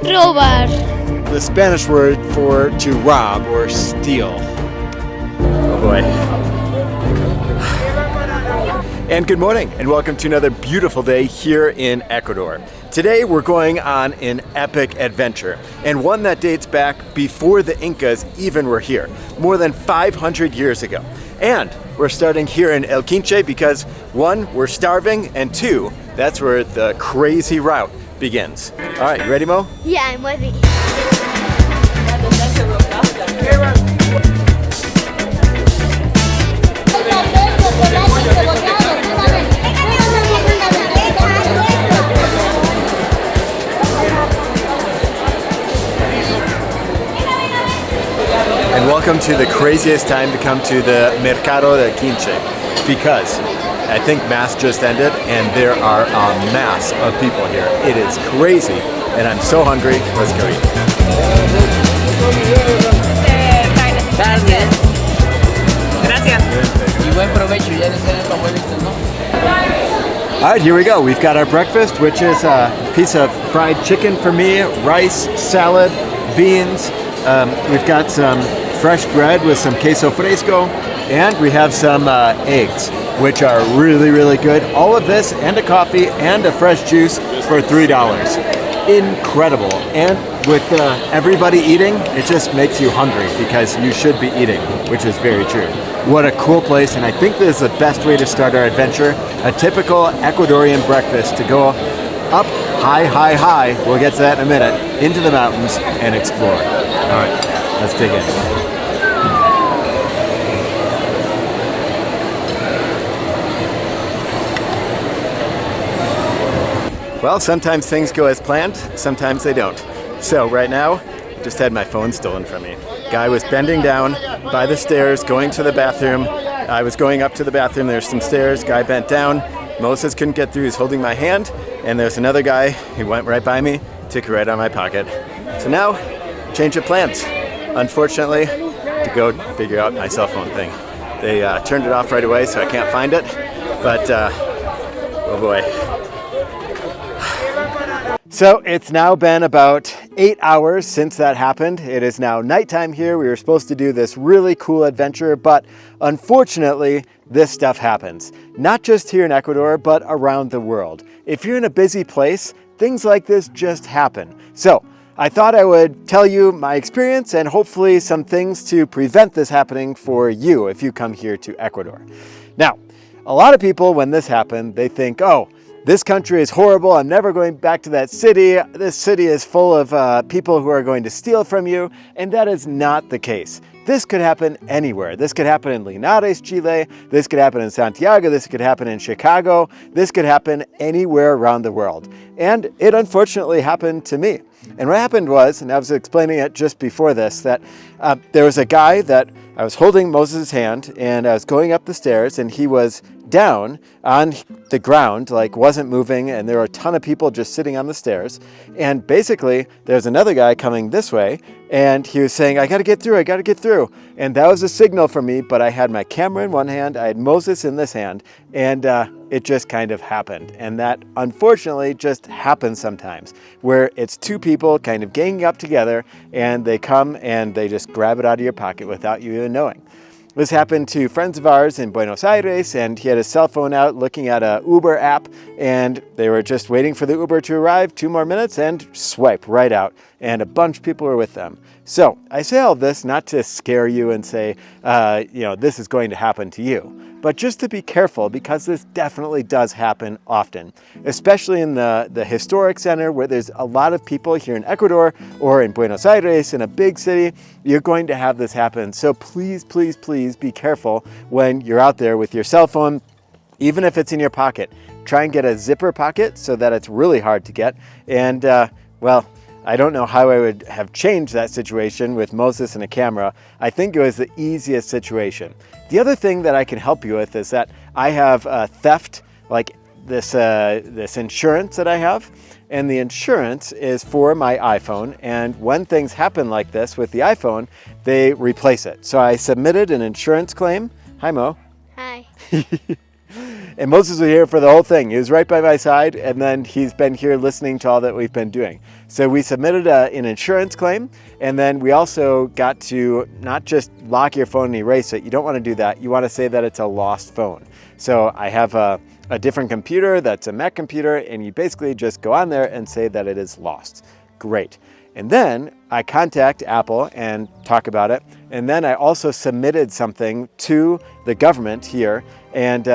Robar. The Spanish word for to rob or steal. Oh boy. And good morning, and welcome to another beautiful day here in Ecuador. Today we're going on an epic adventure, and one that dates back before the Incas even were here, more than 500 years ago. And we're starting here in El Quinche because one, we're starving, and two, that's where the crazy route begins. All right, you ready, Mo? Yeah, I'm ready. And welcome to the craziest time to come to the mercado de Quinche, because I think Mass just ended and there are a mass of people here. It is crazy and I'm so hungry. Let's go eat. Gracias. Gracias. Y buen provecho, ya les den abuelitos, ¿no? All right, here we go. We've got our breakfast, which is a piece of fried chicken for me, rice, salad, beans. We've got some fresh bread with some queso fresco, and we have some eggs, which are really, really good. All of this and a coffee and a fresh juice for $3. Incredible. And with everybody eating, it just makes you hungry because you should be eating, which is very true. What a cool place, and I think this is the best way to start our adventure. A typical Ecuadorian breakfast to go up high, high, high. We'll get to that in a minute, into the mountains and explore. All right, let's dig in. Well, sometimes things go as planned, sometimes they don't. So right now, I just had my phone stolen from me. Guy was bending down by the stairs, going to the bathroom. I was going up to the bathroom, there's some stairs, guy bent down. Moses couldn't get through, he's holding my hand. And there's another guy, he went right by me, took it right out of my pocket. So now, change of plans. Unfortunately, to go figure out my cell phone thing. They turned it off right away, so I can't find it. But, oh boy. So it's now been about 8 hours since that happened. It is now nighttime here. We were supposed to do this really cool adventure, but unfortunately, this stuff happens. Not just here in Ecuador, but around the world. If you're in a busy place, things like this just happen. So I thought I would tell you my experience and hopefully some things to prevent this happening for you if you come here to Ecuador. Now, a lot of people, when this happened, they think, oh, this country is horrible. I'm never going back to that city. This city is full of people who are going to steal from you. And that is not the case. This could happen anywhere. This could happen in Linares, Chile. This could happen in Santiago. This could happen in Chicago. This could happen anywhere around the world. And it unfortunately happened to me. And what happened was, and I was explaining it just before this, that there was a guy that I was holding Moses' hand and I was going up the stairs and he was down on the ground, like wasn't moving, and there were a ton of people just sitting on the stairs. And basically, there's another guy coming this way, and he was saying, I gotta get through, I gotta get through. And that was a signal for me, but I had my camera in one hand, I had Moses in this hand, and it just kind of happened. And that, unfortunately, just happens sometimes, where it's two people kind of ganging up together, and they come and they just grab it out of your pocket without you even knowing. This happened to friends of ours in Buenos Aires, and he had his cell phone out looking at a Uber app, and they were just waiting for the Uber to arrive, 2 more minutes, and swipe right out. And a bunch of people were with them. So I say all this not to scare you and say, this is going to happen to you, but just to be careful, because this definitely does happen often, especially in the historic center where there's a lot of people here in Ecuador or in Buenos Aires, in a big city. You're going to have this happen. So please, please, please be careful when you're out there with your cell phone, even if it's in your pocket. Try and get a zipper pocket so that it's really hard to get. And well, I don't know how I would have changed that situation with Moses and a camera. I think it was the easiest situation. The other thing that I can help you with is that I have theft, like this insurance that I have. And the insurance is for my iPhone. And when things happen like this with the iPhone, they replace it. So I submitted an insurance claim. Hi, Mo. Hi. And Moses was here for the whole thing. He was right by my side, and then he's been here listening to all that we've been doing. So we submitted an insurance claim, and then we also got to not just lock your phone and erase it. You don't want to do that. You want to say that it's a lost phone. So I have a different computer that's a Mac computer, and you basically just go on there and say that it is lost. Great. And then I contact Apple and talk about it. And then I also submitted something to the government here and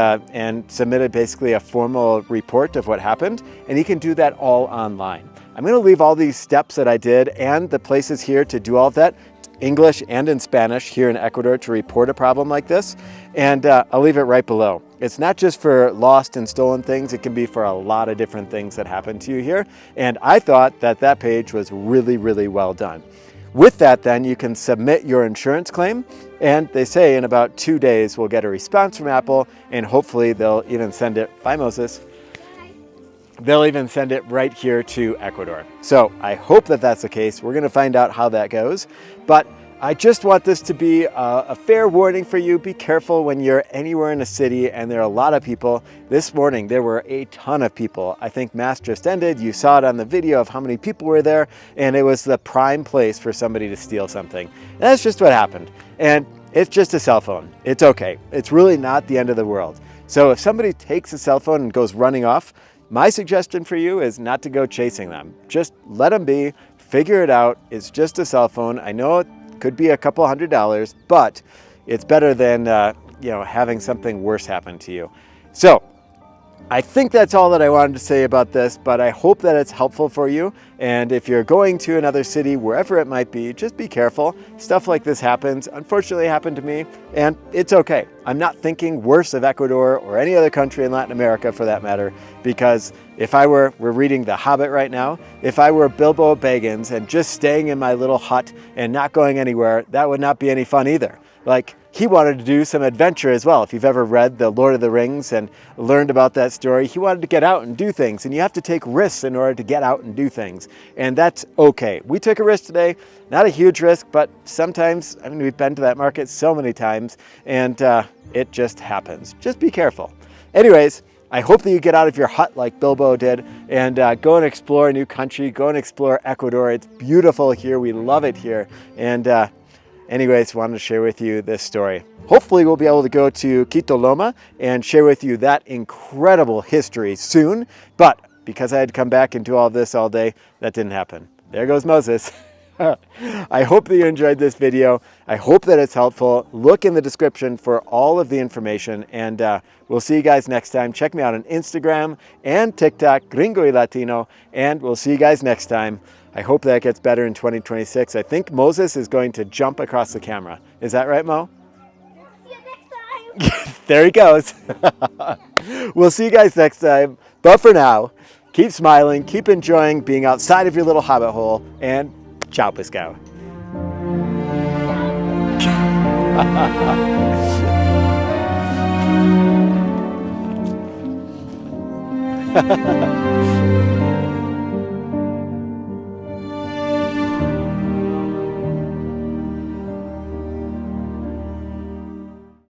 submitted basically a formal report of what happened. And you can do that all online. I'm going to leave all these steps that I did and the places here to do all of that, English and in Spanish here in Ecuador, to report a problem like this. And I'll leave it right below. It's not just for lost and stolen things, it can be for a lot of different things that happen to you here. And I thought that that page was really, really well done. With that, then you can submit your insurance claim, and they say in about 2 days we'll get a response from Apple, and hopefully they'll even send it, bye Moses, they'll even send it right here to Ecuador. So I hope that that's the case. We're gonna find out how that goes, but I just want this to be a fair warning for you. Be careful when you're anywhere in a city and there are a lot of people. This morning, there were a ton of people. I think Mass just ended. You saw it on the video of how many people were there, and it was the prime place for somebody to steal something. And that's just what happened. And it's just a cell phone. It's okay. It's really not the end of the world. So if somebody takes a cell phone and goes running off, my suggestion for you is not to go chasing them. Just let them be, figure it out. It's just a cell phone. I know it could be a couple $100s, but it's better than having something worse happen to you. So I think that's all that I wanted to say about this, but I hope that it's helpful for you. And if you're going to another city, wherever it might be, just be careful. Stuff like this happens. Unfortunately, it happened to me, and it's okay. I'm not thinking worse of Ecuador or any other country in Latin America for that matter, because if we're reading The Hobbit right now, if I were Bilbo Baggins and just staying in my little hut and not going anywhere, that would not be any fun either. Like, he wanted to do some adventure as well. If you've ever read The Lord of the Rings and learned about that story, he wanted to get out and do things, and you have to take risks in order to get out and do things, and that's okay. We took a risk today, not a huge risk, but sometimes, we've been to that market so many times, and it just happens. Just be careful. Anyways, I hope that you get out of your hut like Bilbo did and go and explore a new country, go and explore Ecuador. It's beautiful here, we love it here, and anyways, wanted to share with you this story. Hopefully we'll be able to go to Quito Loma and share with you that incredible history soon, but because I had to come back and do all this all day, that didn't happen. There goes Moses. I hope that you enjoyed this video. I hope that it's helpful. Look in the description for all of the information, and we'll see you guys next time. Check me out on Instagram and TikTok, Gringo y Latino, and we'll see you guys next time. I hope that gets better in 2026. I think Moses is going to jump across the camera. Is that right, Mo? See you next time. There he goes. We'll see you guys next time. But for now, keep smiling, keep enjoying being outside of your little hobbit hole, and ciao, pescado.